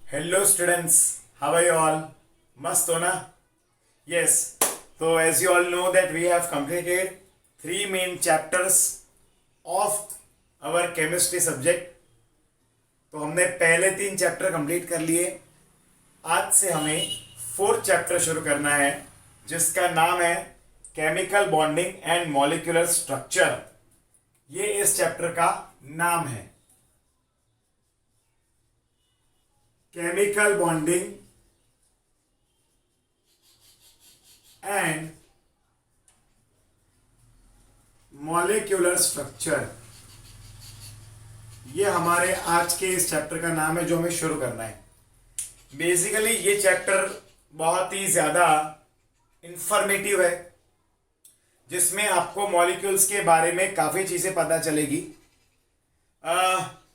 Hello students, how are you all? मस्त हो ना? यस. तो as you all know that we have completed 3 main chapters of our chemistry subject. तो हमने पहले 3 चैप्टर कंप्लीट कर लिए. आज से हमें 4th चैप्टर शुरू करना है, जिसका नाम है chemical bonding and molecular structure. ये इस चैप्टर का नाम है. Chemical bonding and molecular structure, ये हमारे आज के इस चैप्टर का नाम है जो हमें शुरू करना है. बेसिकली ये चैप्टर बहुत ही ज़्यादा इंफॉर्मेटिव है, जिसमें आपको मॉलिक्यूल्स के बारे में काफ़ी चीज़ें पता चलेगी.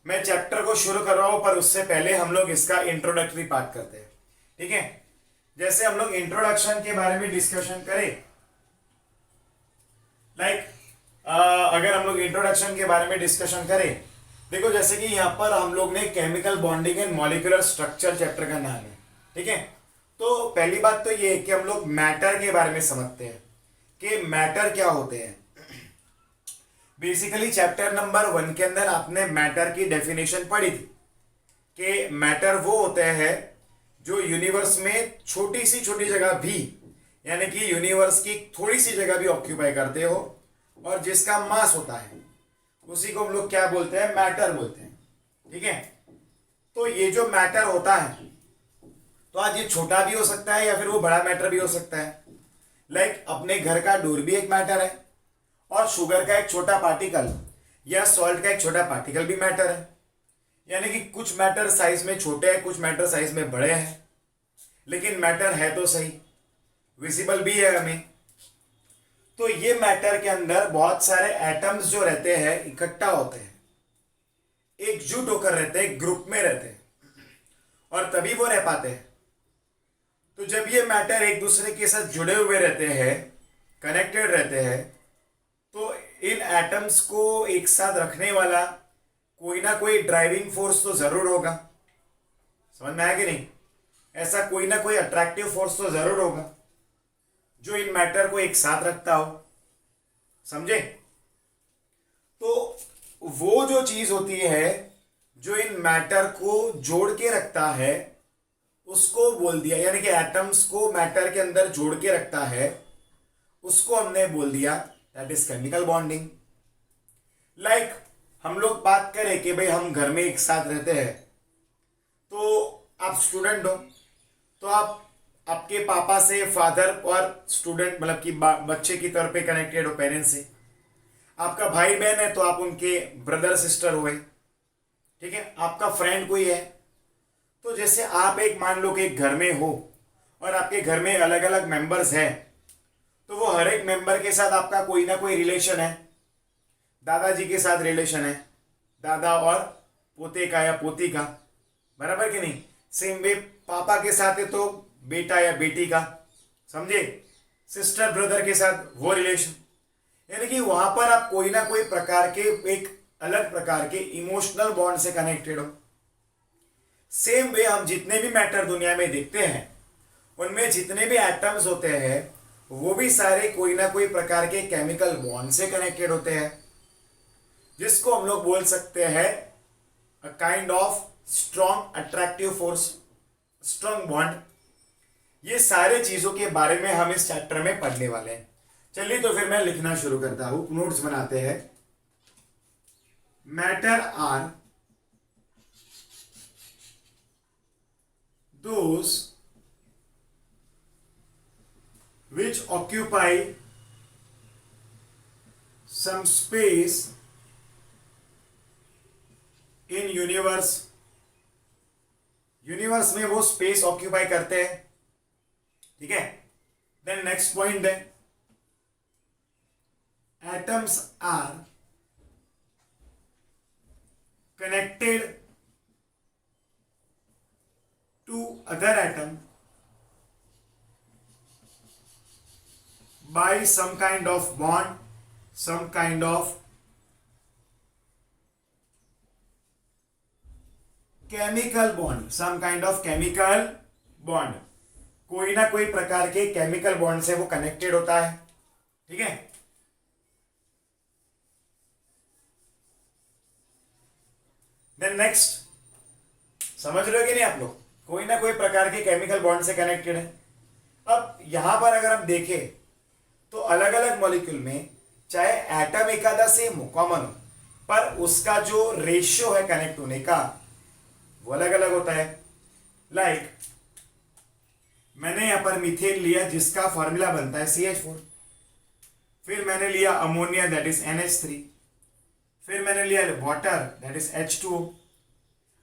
मैं चैप्टर को शुरू कर रहा हूँ, पर उससे पहले हम लोग इसका इंट्रोडक्टरी पार्ट करते हैं. ठीक है? जैसे हम लोग इंट्रोडक्शन के बारे में डिस्कशन करें, अगर हम लोग इंट्रोडक्शन के बारे में डिस्कशन करें, देखो जैसे कि यहाँ पर हम लोग ने chemical bonding and molecular structure chapter का नाम है. ठीक है? तो पहली बात तो ये है कि हम लोग मैटर के बारे में समझते हैं कि मैटर क्या होते हैं. बेसिकली चैप्टर नंबर 1 के अंदर आपने मैटर की डेफिनेशन पढ़ी थी कि मैटर वो होते हैं जो यूनिवर्स में छोटी सी छोटी जगह भी, यानी कि यूनिवर्स की थोड़ी सी जगह भी ऑक्यूपाई करते हो, और जिसका मास होता है उसी को हम लोग क्या बोलते हैं? मैटर बोलते हैं. ठीक है? तो ये जो मैटर होता है, तो आज ये छोटा भी हो सकता है या फिर वो बड़ा मैटर भी हो सकता है. अपने घर का डोर भी एक मैटर है, और शुगर का एक छोटा पार्टिकल या सॉल्ट का एक छोटा पार्टिकल भी मैटर है. यानी कि कुछ मैटर साइज में छोटे हैं, कुछ मैटर साइज में बड़े हैं, लेकिन मैटर है तो सही, विजिबल भी है हमें. तो ये मैटर के अंदर बहुत सारे एटम्स जो रहते हैं इकट्ठा होते हैं, एकजुट होकर रहते हैं, ग्रुप में रहते हैं, और तभी वो रह पाते हैं. तो जब ये मैटर एक दूसरे के साथ जुड़े हुए रहते हैं, कनेक्टेड रहते हैं, तो इन एटम्स को एक साथ रखने वाला कोई ना कोई ड्राइविंग फोर्स तो जरूर होगा. समझ में आया कि नहीं? ऐसा कोई ना कोई अट्रैक्टिव फोर्स तो जरूर होगा जो इन मैटर को एक साथ रखता हो. समझे? तो वो जो चीज होती है जो इन मैटर को जोड़ के रखता है, उसको बोल दिया, यानी कि एटम्स को मैटर के अंदर जोड़ के रखता है, उसको हमने बोल दिया दैट इज केमिकल बॉन्डिंग. हम लोग बात करें कि भाई हम घर में एक साथ रहते हैं, तो आप स्टूडेंट हो, तो आप आपके पापा से, फादर और स्टूडेंट मतलब कि बच्चे की तौर पे कनेक्टेड हो पेरेंट्स से. आपका भाई बहन है तो आप उनके ब्रदर सिस्टर हुए. ठीक है? आपका फ्रेंड कोई है, तो जैसे आप एक मान लो कि एक घर में हो और आपके घर में अलग अलग मेंबर्स हैं, तो वो हर एक मेंबर के साथ आपका कोई ना कोई रिलेशन है. दादाजी के साथ रिलेशन है, दादा और पोते का या पोती का, बराबर कि नहीं? सेम वे पापा के साथ है तो बेटा या बेटी का. समझे? सिस्टर ब्रदर के साथ वो रिलेशन, यानी कि वहां पर आप कोई ना कोई प्रकार के, एक अलग प्रकार के इमोशनल बॉन्ड से कनेक्टेड हो. सेम वे हम जितने भी मैटर दुनिया में देखते हैं, उनमें जितने भी एटम्स होते हैं, वो भी सारे कोई ना कोई प्रकार के केमिकल बॉन्ड से कनेक्टेड होते हैं, जिसको हम लोग बोल सकते हैं a kind of strong attractive force, strong bond. ये सारे चीजों के बारे में हम इस चैप्टर में पढ़ने वाले हैं. चलिए तो फिर मैं लिखना शुरू करता हूं, नोट्स बनाते हैं. Matter are those which occupy some space in universe. Universe में वो स्पेस ऑक्यूपाई करते हैं. ठीक है? देन नेक्स्ट पॉइंट है atoms are connected to other atom by some kind of bond, some kind of chemical bond, some kind of chemical bond, कोई ना कोई प्रकार के केमिकल बॉन्ड से वो कनेक्टेड होता है। ठीक है, देन नेक्स्ट, समझ रहे हो कि नहीं आप लोग, कोई ना कोई प्रकार के केमिकल बॉन्ड से कनेक्टेड है। अब यहां पर अगर हम देखें तो अलग अलग मॉलिक्यूल में चाहे एटम एक आधा सेम हो, कॉमन हो, पर उसका जो रेशियो है कनेक्ट होने का वो अलग अलग होता है। लाइक मैंने यहां पर मीथेन लिया जिसका फॉर्मूला बनता है CH4, फिर मैंने लिया अमोनिया दैट इज NH3, फिर मैंने लिया वाटर दैट इज H2O।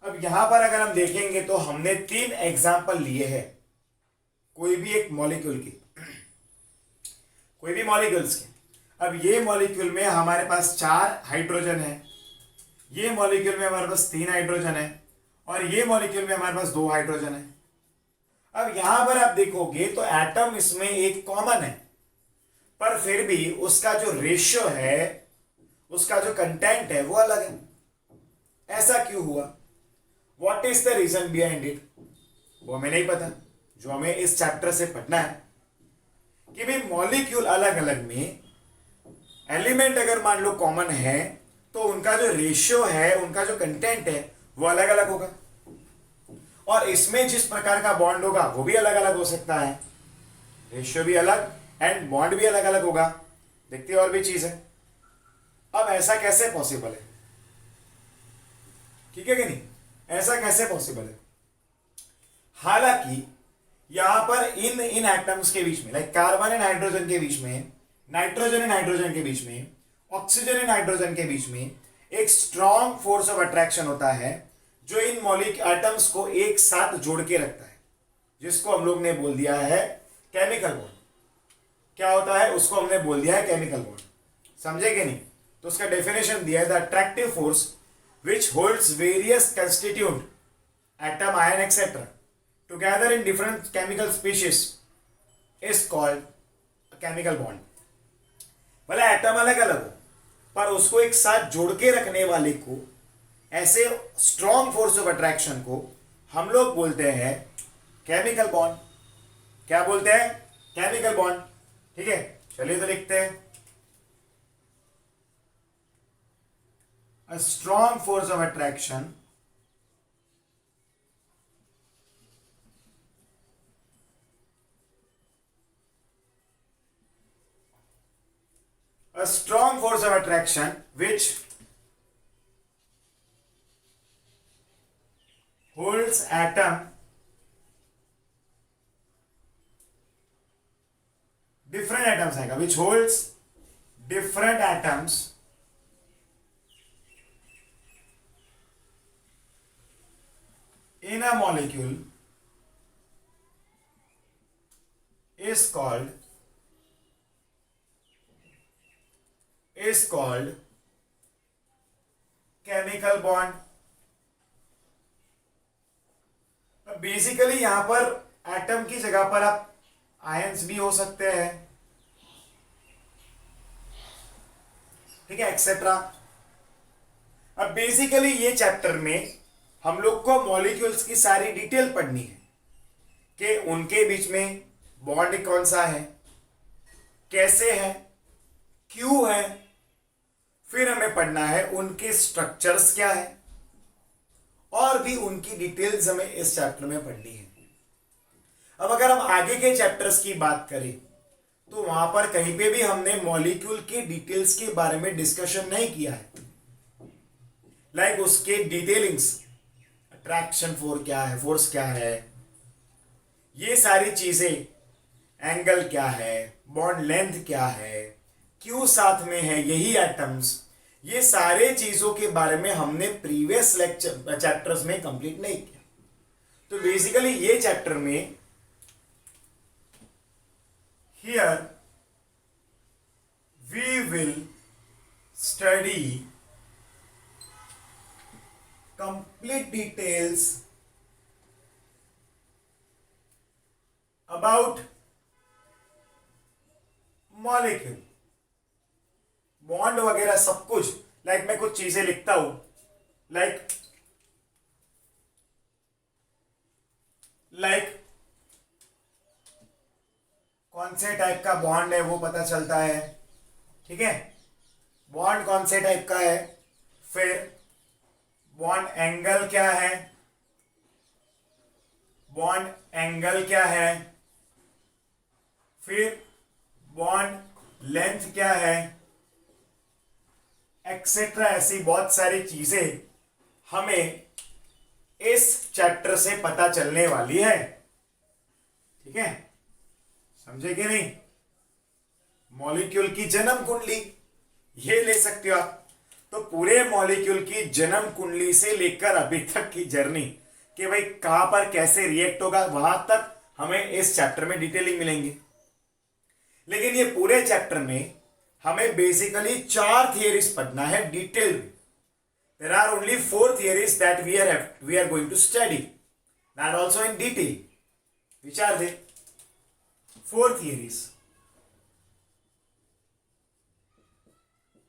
अब यहां पर अगर हम देखेंगे तो हमने 3 एग्जाम्पल लिए हैं कोई भी एक मॉलिक्यूल की, कोई भी मॉलिक्यूल्स के। अब ये मॉलिक्यूल में हमारे पास 4 हाइड्रोजन है, ये मॉलिक्यूल में हमारे पास 3 हाइड्रोजन है, और ये मॉलिक्यूल में हमारे पास 2 हाइड्रोजन है। अब यहां पर आप देखोगे तो एटम इसमें एक कॉमन है, पर फिर भी उसका जो रेशियो है, उसका जो कंटेंट है वो अलग है। ऐसा क्यों हुआ? What is the reason behind it? वो हमें नहीं पता। जो हमें इस चैप्टर से पढ़ना है कि भाई मॉलिक्यूल अलग अलग में एलिमेंट अगर मान लो कॉमन है तो उनका जो रेशियो है, उनका जो कंटेंट है वो अलग अलग होगा, और इसमें जिस प्रकार का बॉन्ड होगा वो भी अलग अलग हो सकता है, रेशियो भी अलग एंड बॉन्ड भी अलग अलग होगा। देखते हैं और भी चीज है। अब ऐसा कैसे पॉसिबल है? ठीक है कि नहीं, ऐसा कैसे पॉसिबल है? हालांकि यहां पर इन एटम्स के बीच में, लाइक कार्बन एंड हाइड्रोजन के बीच में, नाइट्रोजन एंड हाइड्रोजन के बीच में, ऑक्सीजन एंड हाइड्रोजन के बीच में एक स्ट्रॉन्ग फोर्स ऑफ अट्रैक्शन होता है जो इन मॉलिक्यूल एटम्स को एक साथ जोड़ के रखता है, जिसको हम लोग ने बोल दिया है केमिकल बॉन्ड। क्या होता है? उसको हमने बोल दिया है केमिकल बॉन्ड। समझे कि नहीं? तो उसका डेफिनेशन दिया है, the attractive force which holds various constituent atom, ion etc together in different chemical species is called a chemical bond। भले एटम अलग अलग हो पर उसको एक साथ जोड़ के रखने वाले को, ऐसे स्ट्रॉन्ग फोर्स ऑफ अट्रैक्शन को हम लोग बोलते हैं केमिकल बॉन्ड। क्या बोलते हैं? Chemical bond. ठीक है, चलिए तो लिखते हैं, a strong force of attraction which holds atom, different atoms आएगा, which holds different atoms in a molecule is called chemical bond। Basically यहां पर एटम की जगह पर आप आयंस भी हो सकते हैं, ठीक है, एक्सेट्रा। अब बेसिकली ये चैप्टर में हम लोग को मॉलिक्यूल्स की सारी डिटेल पढ़नी है कि उनके बीच में बॉन्ड कौन सा है, कैसे है, क्यों है, फिर हमें पढ़ना है उनके स्ट्रक्चर्स क्या है, और भी उनकी डिटेल्स हमें इस चैप्टर में पढ़नी है। अब अगर हम आगे के चैप्टर्स की बात करें तो वहां पर कहीं पे भी हमने मॉलिक्यूल के डिटेल्स के बारे में डिस्कशन नहीं किया है, लाइक उसके डिटेलिंग्स, अट्रैक्शन फोर्स क्या है, ये सारी चीजें, एंगल क्या है, बॉन्ड लेंथ क्या है, क्यों साथ में है यही एटम्स, ये सारे चीजों के बारे में हमने प्रीवियस चैप्टर्स में कंप्लीट नहीं किया। तो बेसिकली ये चैप्टर में here we will study complete details about molecule, bond वगैरह सब कुछ। लाइक मैं कुछ चीजें लिखता हूं, लाइक लाइक कौन से टाइप का बॉन्ड है वो पता चलता है, ठीक है, बॉन्ड कौन से टाइप का है, फिर बॉन्ड एंगल क्या है, बॉन्ड एंगल क्या है, फिर बॉन्ड लेंथ क्या है, एक्सेट्रा। ऐसी बहुत सारी चीजें हमें इस चैप्टर से पता चलने वाली है, ठीक है, समझे कि नहीं। मॉलिक्यूल की जन्म कुंडली ये ले सकते हो आप, तो पूरे मॉलिक्यूल की जन्म कुंडली से लेकर अभी तक की जर्नी कि भाई कहां पर कैसे रिएक्ट होगा, वहां तक हमें इस चैप्टर में डिटेलिंग मिलेंगी। लेकिन ये पूरे चैप्टर में हमें बेसिकली 4 थियरीज पढ़ना है डिटेल में। There are only 4 theories that we are going to study, that also in detail. Which are they 4 theories,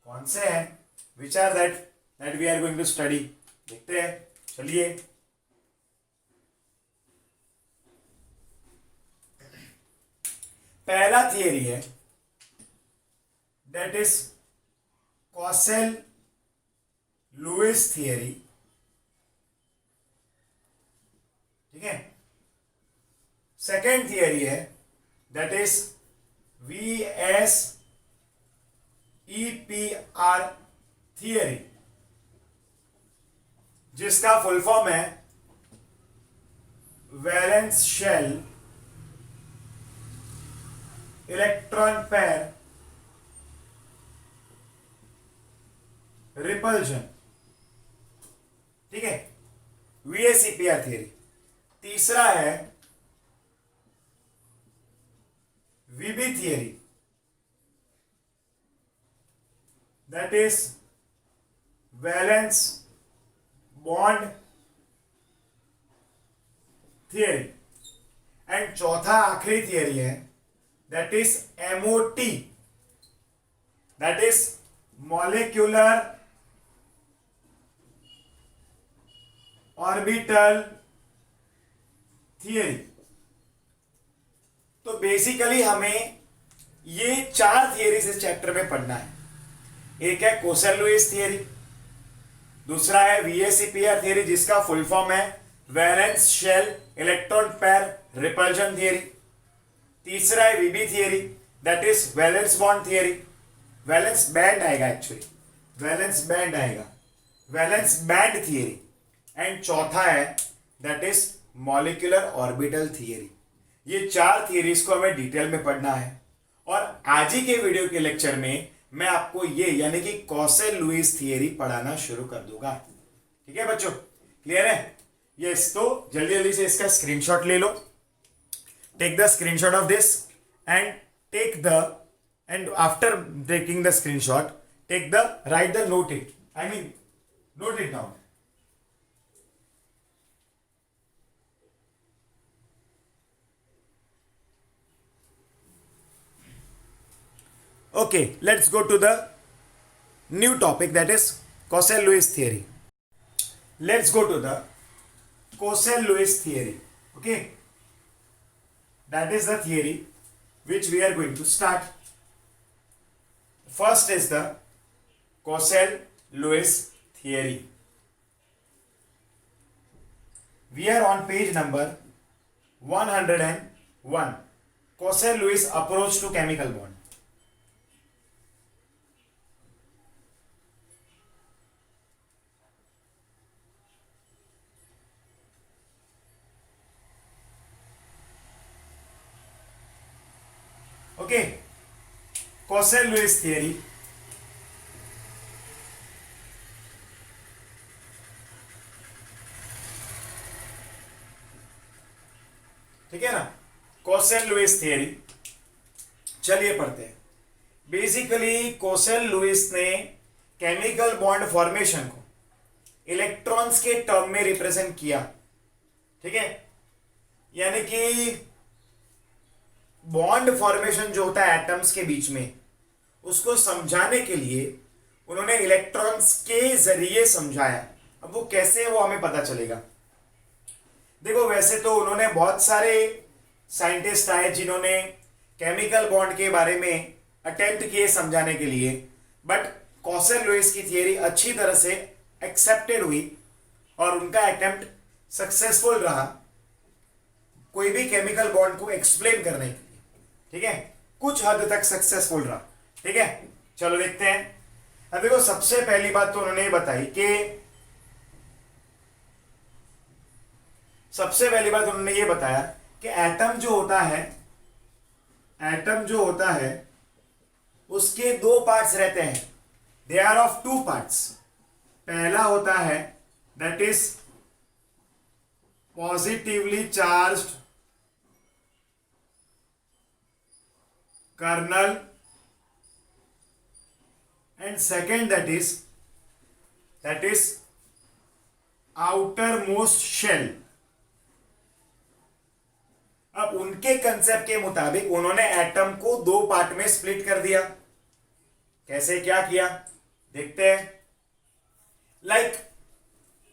कौन से हैं, which are that we are going to study, देखते हैं, चलिए। पहला थियरी है that is Kossel Lewis theory, ठीक है। सेकेंड थियरी है दैट इज VSEPR थियरी, जिसका फुल फॉर्म है valence shell electron pair repulsion, ठीक है, VSEPR थियरी। तीसरा है VB theory, that is valence bond theory. And चौथा आखिरी थियरी है that is MOT, that is molecular orbital theory. तो बेसिकली हमें ये 4 थियरीज इस चैप्टर में पढ़ना है। एक है कोसेल लुईस थियरी, दूसरा है VSEPR थियरी जिसका फुल फॉर्म है valence shell electron pair repulsion theory, तीसरा है VB theory that is valence bond theory, valence band आएगा एक्चुअली, वैलेंस बैंड आएगा, वैलेंस बैंड थियरी, एंड चौथा है that is molecular orbital theory. ये 4 theories को हमें डिटेल में पढ़ना है और आज ही के वीडियो के लेक्चर में मैं आपको ये यानी कि कॉसेल लुईस थियरी पढ़ाना शुरू कर दूंगा, ठीक है बच्चों, क्लियर है। यस, तो जल्दी जल्दी से इसका स्क्रीनशॉट ले लो, take the screenshot of this and after taking the screenshot write the note it down. Okay, let's go to the new topic, that is Cossel Lewis theory. Let's go to the Cossel Lewis theory. Okay, that is the theory which we are going to start. First is the Cossel Lewis theory. We are on page number 101. Cossel Lewis approach to chemical bond. Okay, Cossel Lewis theory. ठीक है ना, Cossel Lewis theory, चलिए पढ़ते हैं। Basically Kossel Lewis ने chemical bond formation को electrons के term में रिप्रेजेंट किया, ठीक है, यानी कि बॉन्ड फॉर्मेशन जो होता है एटम्स के बीच में, उसको समझाने के लिए उन्होंने इलेक्ट्रॉन्स के जरिए समझाया। अब वो कैसे है वो हमें पता चलेगा। देखो वैसे तो उन्होंने बहुत सारे साइंटिस्ट आए जिन्होंने केमिकल बॉन्ड के बारे में अटेम्प्ट किए समझाने के लिए, बट कॉसल लुईस की थियरी अच्छी तरह से एक्सेप्टेड हुई और उनका अटेम्प्ट सक्सेसफुल रहा कोई भी केमिकल बॉन्ड को एक्सप्लेन करने के लिए। ठीक है, कुछ हद तक सक्सेसफुल रहा। ठीक है, चलो देखते हैं। अब देखो सबसे पहली बात तो उन्होंने ये बताई कि सबसे पहली बात उन्होंने ये बताया कि एटम जो होता है उसके दो पार्ट्स रहते हैं। They are of two parts. पहला होता है that is positively charged kernel and second that is outermost shell। अब उनके कंसेप्ट के मुताबिक उन्होंने एटम को दो पार्ट में स्प्लिट कर दिया। कैसे क्या किया देखते हैं। लाइक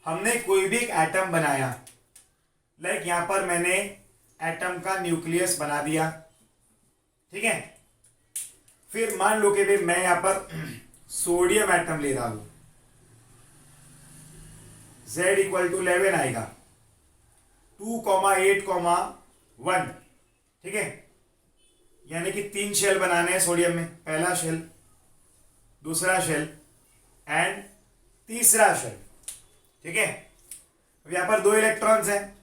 हमने कोई भी एक एटम बनाया, लाइक यहां पर मैंने एटम का न्यूक्लियस बना दिया। ठीक है, फिर मान लो कि भाई मैं यहां पर सोडियम एटम ले रहा हूं, Z इक्वल टू 11 आएगा, 2,8,1। ठीक है, यानी कि 3 शेल बनाने हैं सोडियम में, पहला शेल, दूसरा शेल एंड तीसरा शेल। ठीक है, अब यहां पर 2 इलेक्ट्रॉन्स हैं,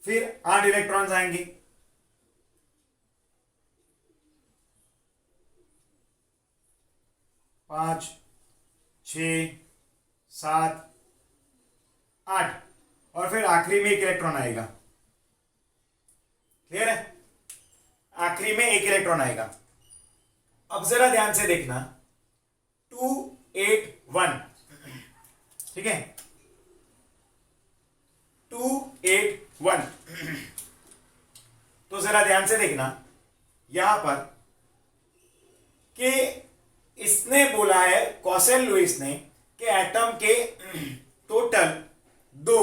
फिर 8 इलेक्ट्रॉन्स आएंगे। पांच, 6, 7, 8 और फिर आखिरी में 1 इलेक्ट्रॉन आएगा। क्लियर है, आखिरी में 1 इलेक्ट्रॉन आएगा। अब जरा ध्यान से देखना, 2, 8, 1। ठीक है, 2, 8, 1। तो जरा ध्यान से देखना यहां पर कि इसने बोला है, कॉसेल लुईस ने, कि एटम के टोटल 2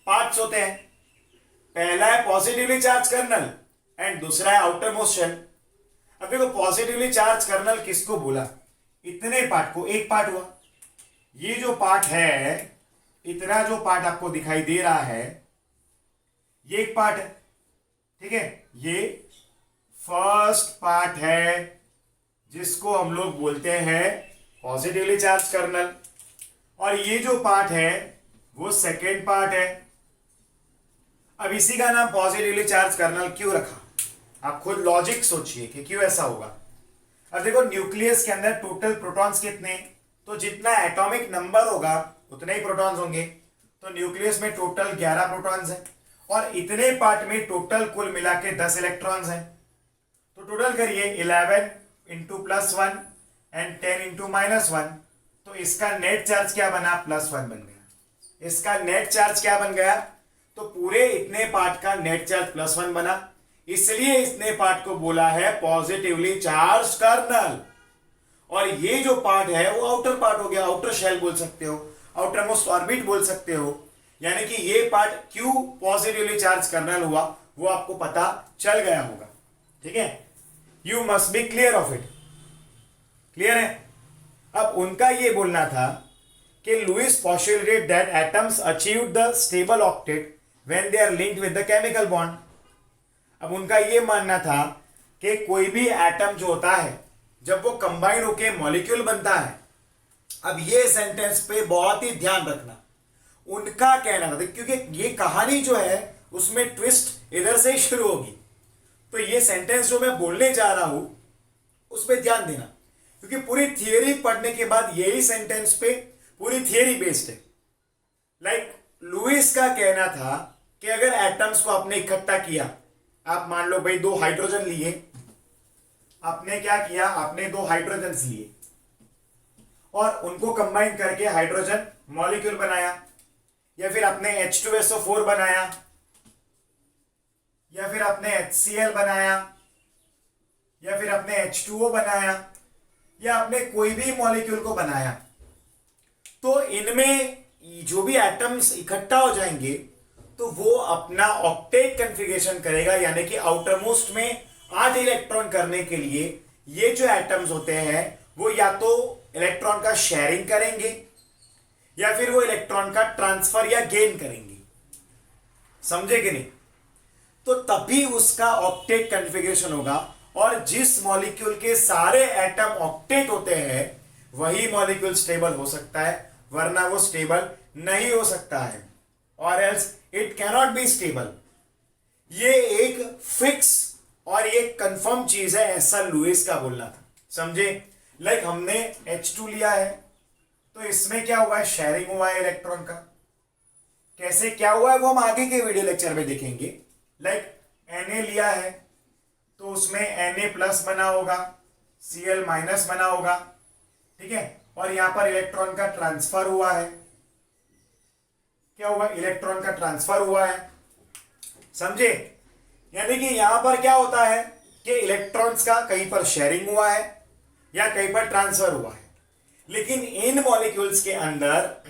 पार्ट्स होते हैं। पहला है पॉजिटिवली चार्ज कर्नल एंड दूसरा है आउटर मोस्ट शेल। अब देखो पॉजिटिवली चार्ज कर्नल किसको बोला, इतने पार्ट को, एक पार्ट हुआ। ये जो पार्ट है, इतना जो पार्ट आपको दिखाई दे रहा है, ये एक पार्ट है। ठीक है, ये फर्स्ट पार्ट है जिसको हम लोग बोलते हैं पॉजिटिवली चार्ज कर्नल, और ये जो पार्ट है वो सेकेंड पार्ट है। अब इसी का नाम पॉजिटिवली चार्ज कर्नल क्यों रखा, आप खुद लॉजिक सोचिए कि क्यों ऐसा होगा। अब देखो न्यूक्लियस के अंदर टोटल प्रोटॉन्स कितने, तो जितना एटॉमिक नंबर होगा उतने ही प्रोटॉन्स होंगे। तो न्यूक्लियस में टोटल 11 प्रोटॉन्स हैं और इतने पार्ट में टोटल कुल मिला के 10 इलेक्ट्रॉन्स हैं। तो टोटल करिए 11 इंटू +1 एंड 10 इंटू -1। तो इसका नेट चार्ज क्या बना, +1 बन गया। इसका नेट चार्ज क्या बन गया, तो पूरे इतने पार्ट का नेट चार्ज +1 बना। इसलिए इतने पार्ट को बोला है पॉजिटिवली चार्ज कर्नल। और ये जो पार्ट है वो आउटर पार्ट हो गया, आउटर शेल बोल सकते हो, आउटर मोस्ट ऑर्बिट बोल सकते हो। यानी कि ये पार्ट क्यों पॉजिटिवली चार्ज कर्नल हुआ वो आपको पता चल गया होगा। ठीक है, you must be clear of it. Clear है। अब उनका ये बोलना था कि Lewis postulated that atoms achieve the stable octet when they are linked with the chemical bond. अब उनका ये मानना था कि कोई भी एटम जो होता है जब वो कंबाइन होके मॉलिक्यूल बनता है। अब ये सेंटेंस पे बहुत ही ध्यान रखना, उनका कहना था, क्योंकि ये कहानी जो है उसमें ट्विस्ट इधर से ही शुरू होगी। तो ये सेंटेंस जो मैं बोलने जा रहा हूं उस पर ध्यान देना, क्योंकि पूरी थियरी पढ़ने के बाद यही सेंटेंस पे पूरी थियरी बेस्ड है। लाइक लुईस का कहना था कि अगर एटम्स को आपने इकट्ठा किया, आप मान लो भाई 2 हाइड्रोजन लिए, आपने क्या किया, आपने 2 हाइड्रोजन लिए और उनको कंबाइन करके हाइड्रोजन मॉलिक्यूल बनाया, या फिर आपने H2SO4 बनाया, या फिर आपने HCl बनाया, या फिर आपने H2O बनाया, या आपने कोई भी मॉलिक्यूल को बनाया। तो इनमें जो भी एटम्स इकट्ठा हो जाएंगे तो वो अपना ऑक्टेट कॉन्फ़िगरेशन करेगा, यानी कि आउटर मोस्ट में 8 इलेक्ट्रॉन करने के लिए ये जो एटम्स होते हैं वो या तो इलेक्ट्रॉन का शेयरिंग करेंगे या फिर वो इलेक्ट्रॉन का ट्रांसफर या गेन करेंगे। समझे कि नहीं? तो तभी उसका ऑक्टेट कॉन्फ़िगरेशन होगा, और जिस मॉलिक्यूल के सारे एटम ऑक्टेट होते हैं वही मॉलिक्यूल स्टेबल हो सकता है, वरना वो स्टेबल नहीं हो सकता है, और else it cannot be stable. ये एक फिक्स और एक कंफर्म चीज है, ऐसा लुईस का बोलना था। समझे? लाइक हमने H2 लिया है तो इसमें क्या हुआ है, शेयरिंग हुआ है इलेक्ट्रॉन का। कैसे क्या हुआ है वो हम आगे के वीडियो लेक्चर में देखेंगे। लाइक Na लिया है तो उसमें Na प्लस बना होगा, Cl माइनस बना होगा, ठीक है, और यहां पर इलेक्ट्रॉन का ट्रांसफर हुआ है। क्या हुआ? इलेक्ट्रॉन का ट्रांसफर हुआ है। समझे? यानी कि यहां पर क्या होता है कि इलेक्ट्रॉन्स का कहीं पर शेयरिंग हुआ है या कहीं पर ट्रांसफर हुआ है, लेकिन इन मॉलिक्यूल्स के अंदर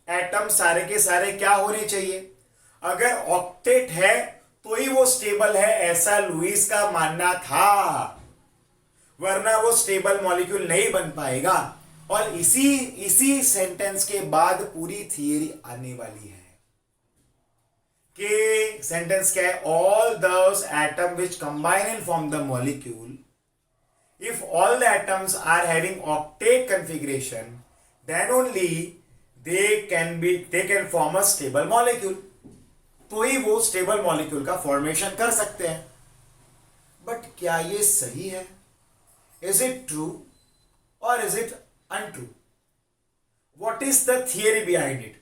एटम सारे के सारे क्या होने चाहिए? अगर ऑक्टेट है तो ही वो स्टेबल है, ऐसा लुईस का मानना था, वरना वो स्टेबल मॉलिक्यूल नहीं बन पाएगा। और इसी सेंटेंस के बाद पूरी थियरी आने वाली है कि सेंटेंस क्या है, all those atom which combine and form the molecule, if all the atoms are having octet configuration, then only they can form a stable molecule। तो ही वो स्टेबल मॉलिक्यूल का फॉर्मेशन कर सकते हैं। बट क्या ये सही है? इज इट ट्रू और is it untrue? What is the theory behind it?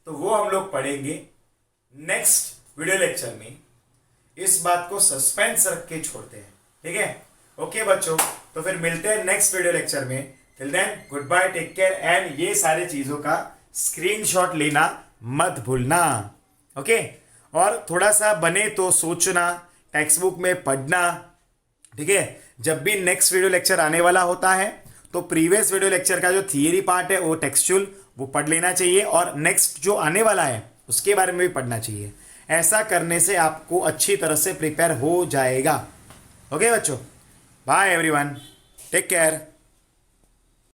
तो वो हम लोग पढ़ेंगे नेक्स्ट वीडियो लेक्चर में। इस बात को सस्पेंस रख के छोड़ते हैं, ठीक है? ओके बच्चों, तो फिर मिलते हैं नेक्स्ट वीडियो लेक्चर में। Till then good bye, take care, and ये सारे चीजों का स्क्रीनशॉट लेना मत भूलना। ओके, और थोड़ा सा बने तो सोचना, टेक्स्ट बुक में पढ़ना, ठीक है? जब भी नेक्स्ट वीडियो लेक्चर आने वाला होता है तो प्रीवियस वीडियो लेक्चर का जो थियरी पार्ट है वो टेक्सचुअल वो पढ़ लेना चाहिए, और नेक्स्ट जो आने वाला है उसके बारे में भी पढ़ना चाहिए। ऐसा करने से आपको अच्छी तरह से प्रिपेयर हो जाएगा। ओके बच्चों, बाय एवरीवन, टेक केयर।